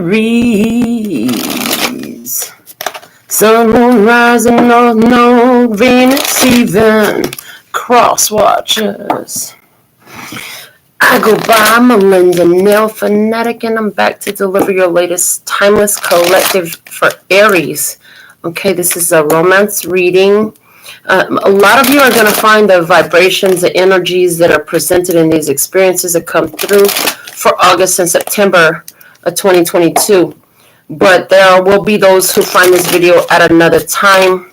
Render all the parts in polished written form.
Aries. Sun, moon, rising, north node, Venus, even cross watchers. I go by Melinda NailFanatic, and I'm back to deliver your latest timeless collective for Aries. Okay, this is a romance reading. A lot of you are going to find the vibrations, the energies that are presented in these experiences that come through for August and September of 2022. But there will be those who find this video at another time.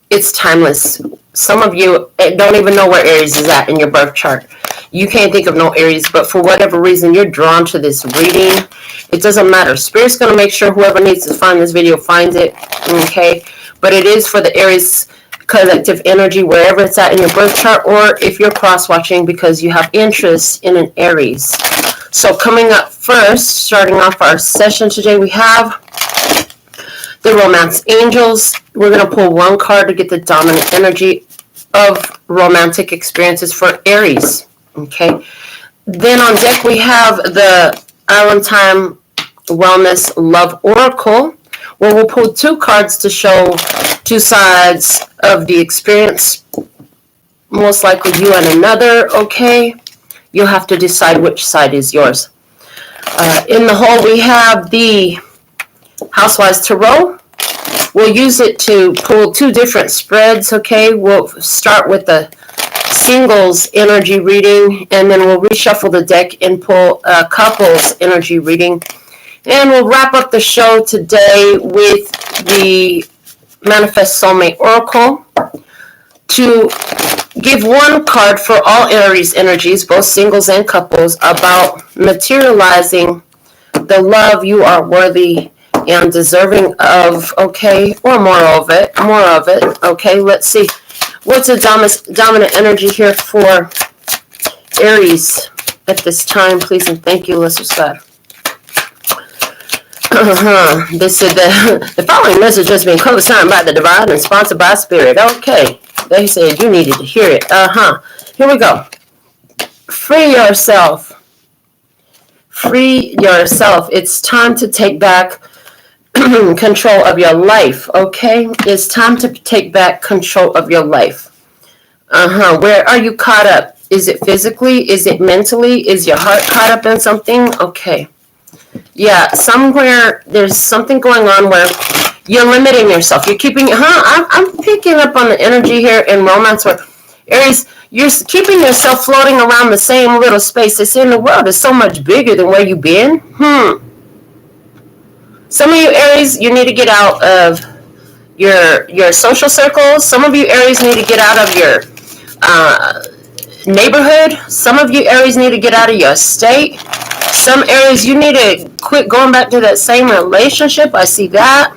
It's timeless. Some of you don't even know where Aries is at in your birth chart. You can't think of no Aries, but for whatever reason, you're drawn to this reading. It doesn't matter. Spirit's going to make sure whoever needs to find this video finds it, okay? But it is for the Aries collective energy, wherever it's at in your birth chart, or if you're cross-watching because you have interest in an Aries. So coming up first, starting off our session today, we have the Romance Angels. We're going to pull one card to get the dominant energy of romantic experiences for Aries. Okay. Then on deck we have the Island Time Wellness Love Oracle, where we'll pull two cards to show two sides of the experience. Most likely you and another, okay? You'll have to decide which side is yours. In the hole we have the Housewives Tarot. We'll use it to pull two different spreads, okay? We'll start with the singles energy reading, and then we'll reshuffle the deck and pull a couples energy reading. And we'll wrap up the show today with the Manifest Soulmate Oracle to give one card for all Aries energies, both singles and couples, about materializing the love you are worthy and deserving of, okay, or more of it, okay. Let's see, what's the dominant energy here for Aries at this time, please and thank you, Lesser God. They said the following message has been co-signed by the divine and sponsored by Spirit. Okay, they said you needed to hear it. Here we go. Free yourself. Free yourself. It's time to take back control of your life, okay? It's time to take back control of your life. Where are you caught up? Is it physically? Is it mentally? Is your heart caught up in something? Okay. Yeah, somewhere there's something going on where you're limiting yourself. You're keeping, I'm picking up on the energy here in romance where Aries, you're keeping yourself floating around the same little space. It's in the world. It's so much bigger than where you've been. Some of you Aries, you need to get out of your social circles. Some of you Aries need to get out of your neighborhood. Some of you Aries need to get out of your state. Some Aries, you need to quit going back to that same relationship. I see that.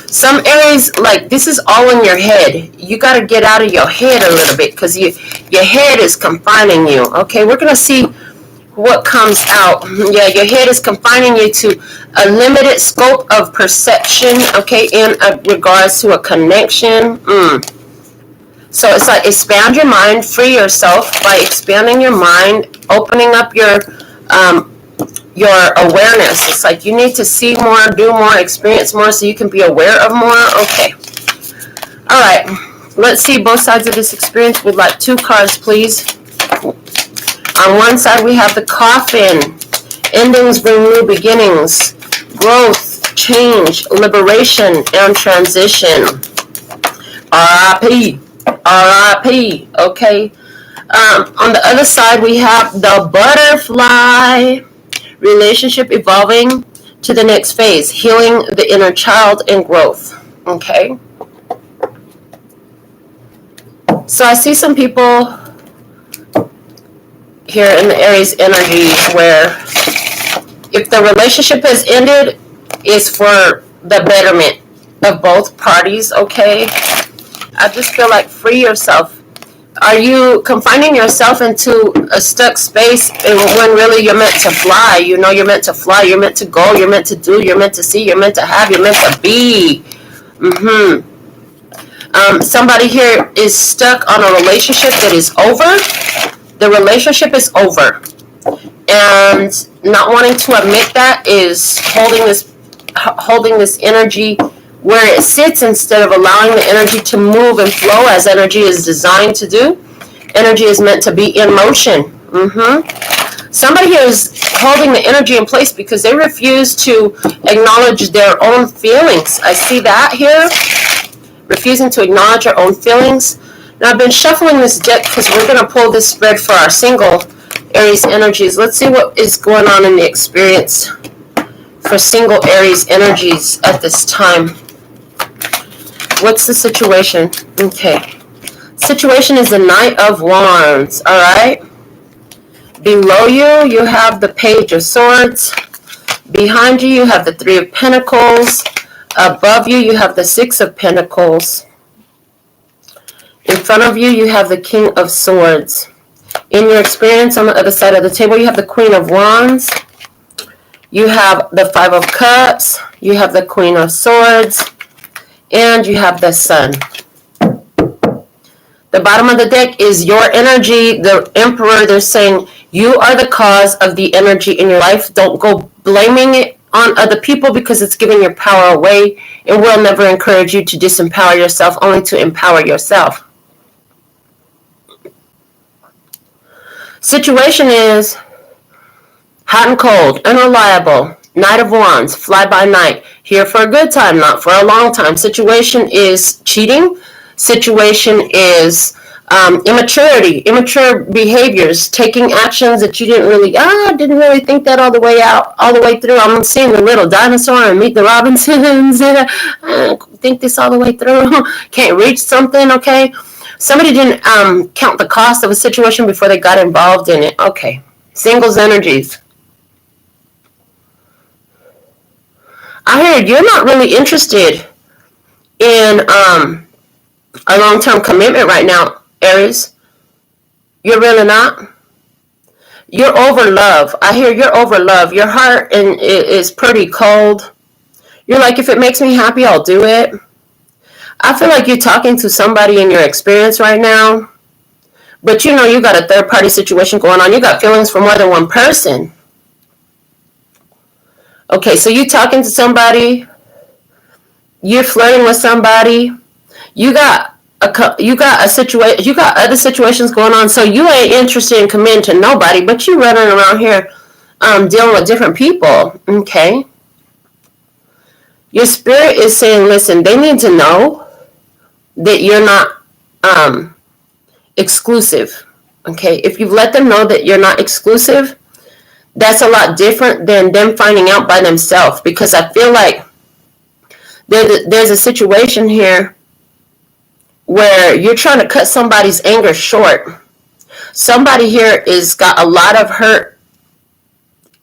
Some Aries, like, this is all in your head. You got to get out of your head a little bit because your head is confining you. Okay, we're going to see what comes out. Yeah, your head is confining you to a limited scope of perception, okay, in regards to a connection. So it's like expand your mind, free yourself by expanding your mind, opening up your awareness. It's like you need to see more, do more, experience more so you can be aware of more. Okay. All right. Let's see both sides of this experience. We'd like two cards, please. On one side, we have the Coffin. Endings bring new beginnings, growth, change, liberation, and transition. R.I.P. R.I.P. Okay. On the other side, we have the Butterfly. Relationship evolving to the next phase. Healing the inner child and growth. Okay. So I see some people here in the Aries energy where if the relationship has ended, it's for the betterment of both parties, okay? I just feel like free yourself. Are you confining yourself into a stuck space when really you're meant to fly? You know you're meant to fly, you're meant to go, you're meant to do, you're meant to see, you're meant to have, you're meant to be. Somebody here is stuck on a relationship that is over. The relationship is over. And not wanting to admit that is holding this energy where it sits instead of allowing the energy to move and flow as energy is designed to do. Energy is meant to be in motion. Somebody here is holding the energy in place because they refuse to acknowledge their own feelings. I see that here. Refusing to acknowledge our own feelings. Now, I've been shuffling this deck because we're going to pull this spread for our single Aries energies. Let's see what is going on in the experience for single Aries energies at this time. What's the situation? Okay. Situation is the Knight of Wands. All right. Below you, you have the Page of Swords. Behind you, you have the Three of Pentacles. Above you, you have the Six of Pentacles. In front of you, you have the King of Swords. In your experience on the other side of the table, you have the Queen of Wands. You have the Five of Cups. You have the Queen of Swords. And you have the Sun. The bottom of the deck is your energy. The Emperor, they're saying, you are the cause of the energy in your life. Don't go blaming it on other people because it's giving your power away. It will never encourage you to disempower yourself, only to empower yourself. Situation is hot and cold, unreliable, Knight of Wands, fly by night, here for a good time, not for a long time. Situation is cheating. Situation is immaturity, immature behaviors, taking actions that you didn't really think that all the way through. I'm seeing the Little Dinosaur and Meet the Robinsons. I don't think this all the way through. Can't reach something, okay? Somebody didn't count the cost of a situation before they got involved in it. Okay. Singles energies. I heard you're not really interested in a long-term commitment right now, Aries. You're really not. You're over love. I hear you're over love. Your heart is pretty cold. You're like, if it makes me happy, I'll do it. I feel like you're talking to somebody in your experience right now, but you know you got a third-party situation going on. You got feelings for more than one person. Okay, so you're talking to somebody. You're flirting with somebody. You got a situation. You got other situations going on. So you ain't interested in committing to nobody, but you running around here, dealing with different people. Okay. Your spirit is saying, listen, they need to know that you're not exclusive. Okay. If you've let them know that you're not exclusive, that's a lot different than them finding out by themselves. Because I feel like there's a situation here where you're trying to cut somebody's anger short. Somebody here is got a lot of hurt.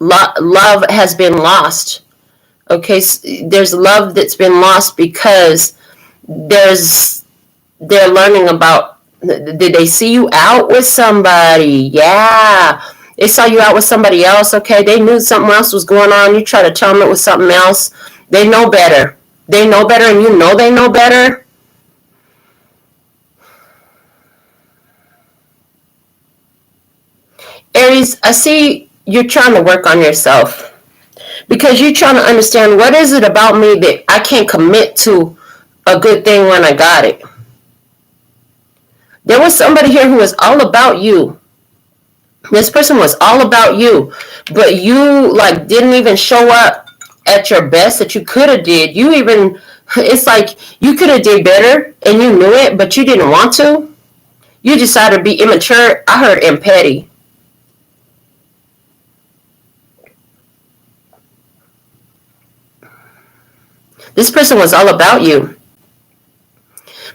Love has been lost. Okay, there's love that's been lost because they're learning about, did they see you out with somebody? Yeah, they saw you out with somebody else. Okay, they knew something else was going on. You try to tell them it was something else. They know better. They know better, and you know they know better. Aries, I see you're trying to work on yourself because you're trying to understand, what is it about me that I can't commit to a good thing when I got it? There was somebody here who was all about you. This person was all about you, but you like didn't even show up at your best that you could have did. It's like you could have did better and you knew it, but you didn't want to. You decided to be immature. I heard and petty. This person was all about you.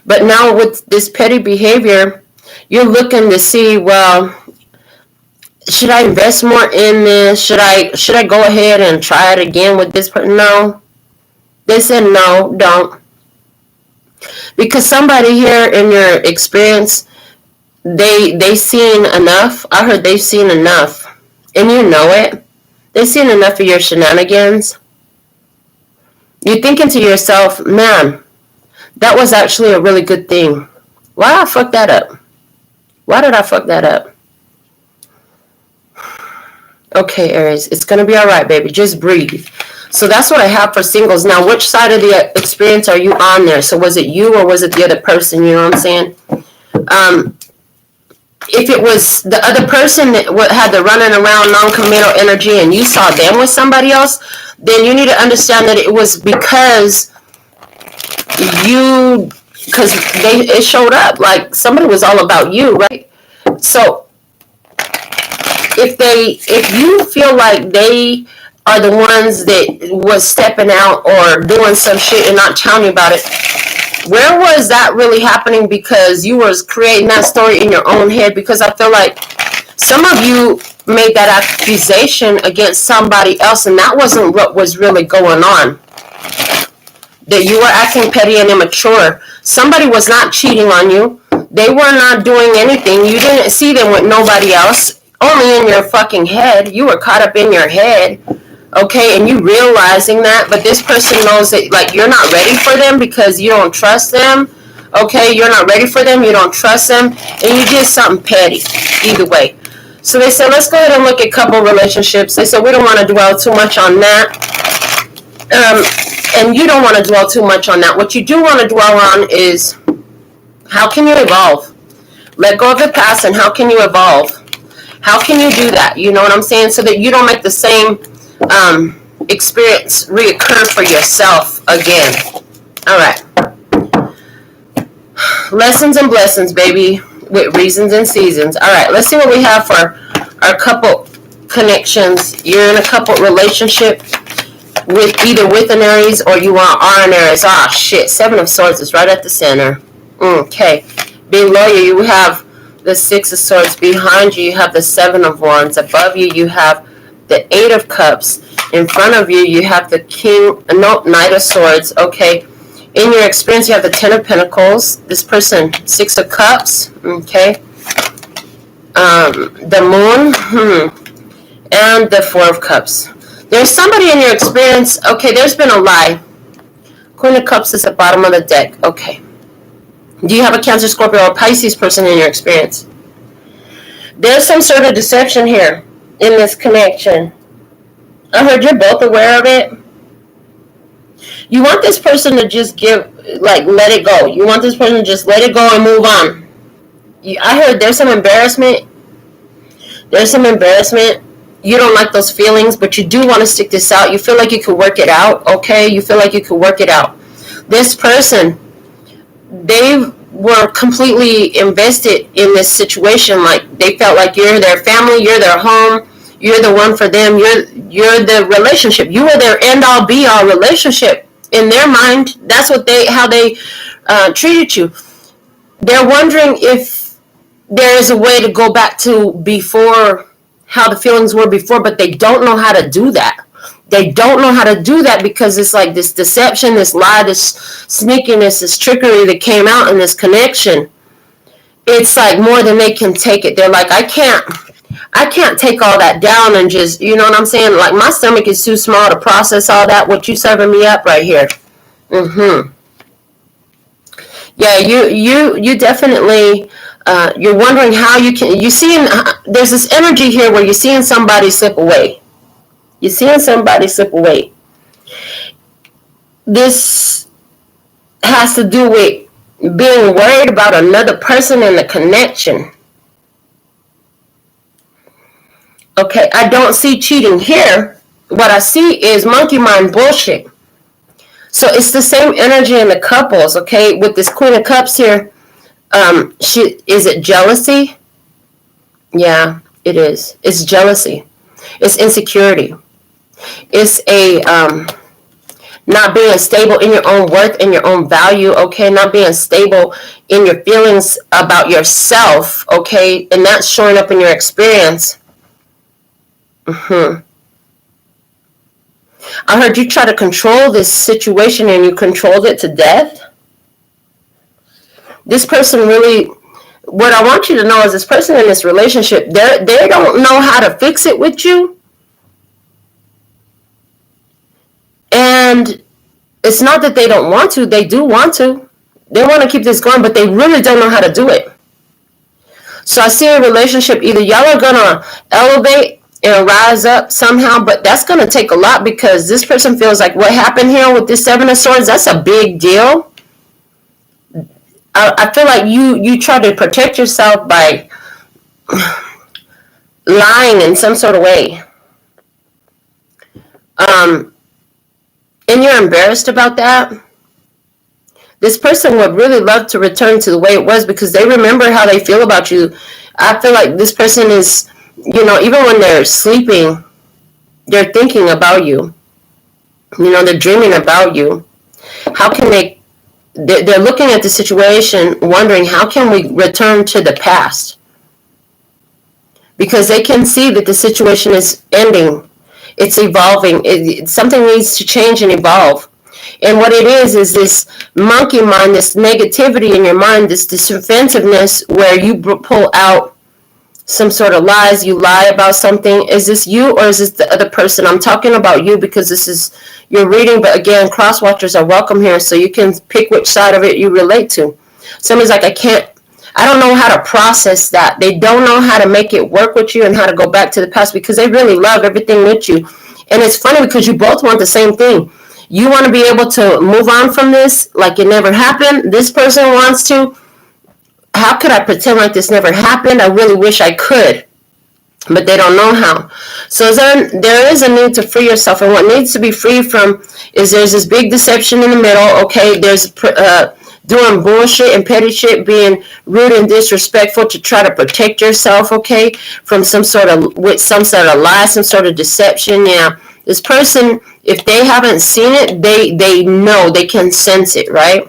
But now with this petty behavior, you're looking to see, well, should I invest more in this? Should I go ahead and try it again with this person? No. They said no, don't. Because somebody here in your experience, they seen enough. I heard they've seen enough. And you know it. They've seen enough of your shenanigans. You're thinking to yourself, man, that was actually a really good thing. Why did I fuck that up? Why did I fuck that up? Okay, Aries, it's going to be all right, baby. Just breathe. So that's what I have for singles. Now, which side of the experience are you on there? So was it you or was it the other person? You know what I'm saying? If it was the other person that had the running around non-committal energy and you saw them with somebody else, then you need to understand that it was because it showed up like somebody was all about you, right? So if you feel like they are the ones that was stepping out or doing some shit and not telling you about it, where was that really happening? Because you was creating that story in your own head. Because I feel like some of you made that accusation against somebody else, and that wasn't what was really going on. That you were acting petty and immature. Somebody was not cheating on you. They were not doing anything. You didn't see them with nobody else. Only in your fucking head. You were caught up in your head. Okay, and you realizing that, but this person knows that, like, you're not ready for them because you don't trust them. Okay, you're not ready for them, you don't trust them, and you did something petty. Either way. So they said, let's go ahead and look at couple relationships. They said, we don't want to dwell too much on that. And you don't want to dwell too much on that. What you do want to dwell on is, how can you evolve? Let go of the past, and how can you evolve? How can you do that? You know what I'm saying? So that you don't make the same experience reoccur for yourself again. All right. Lessons and blessings, baby, with reasons and seasons. All right, let's see what we have for our couple connections. You're in a couple relationship with either with an Aries or you are an Aries. Ah, shit. 7 of Swords is right at the center. Okay. Below you have the 6 of Swords. Behind you have the 7 of Wands. Above you have the 8 of Cups. In front of you have the Knight of Swords. Okay. In your experience, you have the 10 of Pentacles. This person, 6 of Cups. Okay. The Moon. And the 4 of Cups. There's somebody in your experience. Okay, there's been a lie. Queen of Cups is at the bottom of the deck. Okay. Do you have a Cancer, Scorpio, or Pisces person in your experience? There's some sort of deception here in this connection. I heard you're both aware of it. You want this person to just let it go. You want this person to just let it go and move on. I heard there's some embarrassment. There's some embarrassment. You don't like those feelings, but you do want to stick this out. You feel like you could work it out, okay? You feel like you could work it out. This person, they were completely invested in this situation. Like, they felt like you're their family, you're their home, you're the one for them, you're the relationship. You were their end-all, be-all relationship. In their mind, that's how they treated you. They're wondering if there is a way to go back to before, how the feelings were before, but they don't know how to do that. They don't know how to do that because it's like this deception, this lie, this sneakiness, this trickery that came out in this connection. It's like more than they can take it. They're like, I can't take all that down and just, you know what I'm saying? Like, my stomach is too small to process all that. What you serving me up right here? Yeah, you definitely. You're wondering how you're seeing, there's this energy here where you're seeing somebody slip away. You're seeing somebody slip away. This has to do with being worried about another person in the connection. Okay, I don't see cheating here. What I see is monkey mind bullshit. So it's the same energy in the couples, okay? With this Queen of Cups here. Is it jealousy? Yeah, it is. It's jealousy. It's insecurity. It's a not being stable in your own worth and your own value, okay? Not being stable in your feelings about yourself, okay? And that's showing up in your experience. I heard you try to control this situation and you controlled it to death. This person really, what I want you to know is this person in this relationship, they don't know how to fix it with you. And it's not that they don't want to. They do want to. They want to keep this going, but they really don't know how to do it. So I see a relationship, either y'all are going to elevate It'll rise up somehow, but that's going to take a lot, because this person feels like what happened here with this Seven of Swords, that's a big deal. I feel like you try to protect yourself by lying in some sort of way. And you're embarrassed about that. This person would really love to return to the way it was, because they remember how they feel about you. I feel like this person is, even when they're sleeping, they're thinking about you. They're dreaming about you. How can they're looking at the situation, wondering, how can we return to the past? Because they can see that the situation is ending. It's evolving. Something needs to change and evolve. And what it is this monkey mind, this negativity in your mind, this defensiveness, where you pull out some sort of lies. You lie about something. Is this you, or is this the other person? I'm talking about you, because this is your reading. But again, cross watchers are welcome here, so you can pick which side of it you relate to. Somebody's like, I don't know how to process that. They don't know how to make it work with you and how to go back to the past, because they really love everything with you. And it's funny, because you both want the same thing. You want to be able to move on from this like it never happened. This person wants to. How could I pretend like this never happened? I really wish I could, but they don't know how. So there is a need to free yourself, and what needs to be free from is there's this big deception in the middle. Okay, there's doing bullshit and petty shit, being rude and disrespectful to try to protect yourself. Okay, from some sort of lie, some sort of deception. Yeah, this person, if they haven't seen it, they know, they can sense it, right?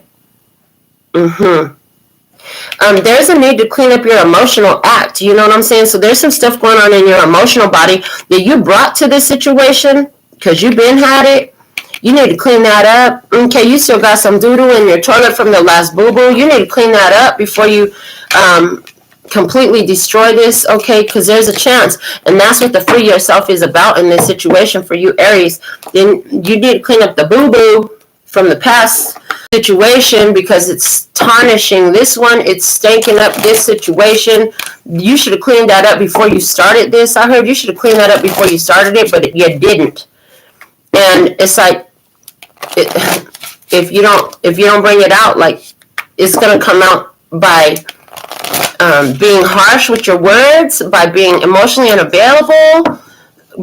There's a need to clean up your emotional act. You know what I'm saying? So there's some stuff going on in your emotional body that you brought to this situation because you've been had it. You need to clean that up. Okay, you still got some doo-doo in your toilet from the last boo-boo. You need to clean that up before you completely destroy this, okay? Because there's a chance. And that's what the free yourself is about in this situation for you, Aries. Then you need to clean up the boo-boo from the past situation, because it's tarnishing this one. It's stinking up this situation. You should have cleaned that up before you started this. I heard you should have cleaned that up before you started it, but you didn't. And it's like, if you don't bring it out, like, it's gonna come out by being harsh with your words, by being emotionally unavailable,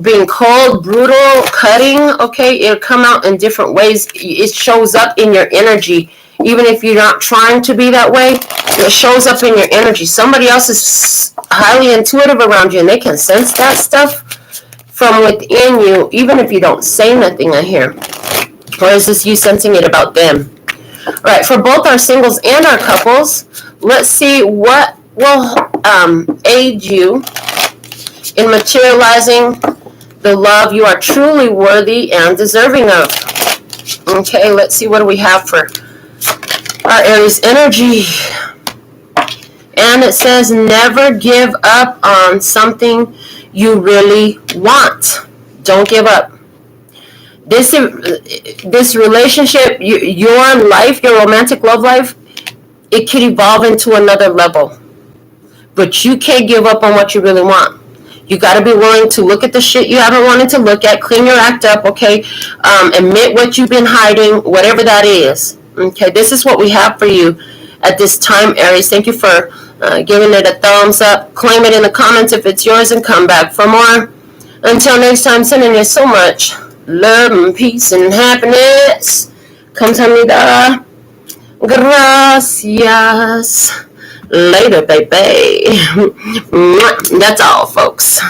being cold, brutal, cutting. Okay, it'll come out in different ways. It shows up in your energy, even if you're not trying to be that way. It shows up in your energy. Somebody else is highly intuitive around you, and they can sense that stuff from within you, even if you don't say nothing. I hear. Or is this you sensing it about them? All right, for both our singles and our couples, let's see what will aid you in materializing the love you are truly worthy and deserving of. Okay, let's see, what do we have for our Aries energy? And it says, never give up on something you really want. Don't give up. This relationship, your life, your romantic love life, it could evolve into another level. But you can't give up on what you really want. You got to be willing to look at the shit you haven't wanted to look at, clean your act up, okay? Admit what you've been hiding, whatever that is. Okay, this is what we have for you at this time, Aries. Thank you for giving it a thumbs up. Claim it in the comments if it's yours and come back for more. Until next time, sending you so much love and peace and happiness. Kamsahamnida. Gracias. Later, baby. That's all, folks.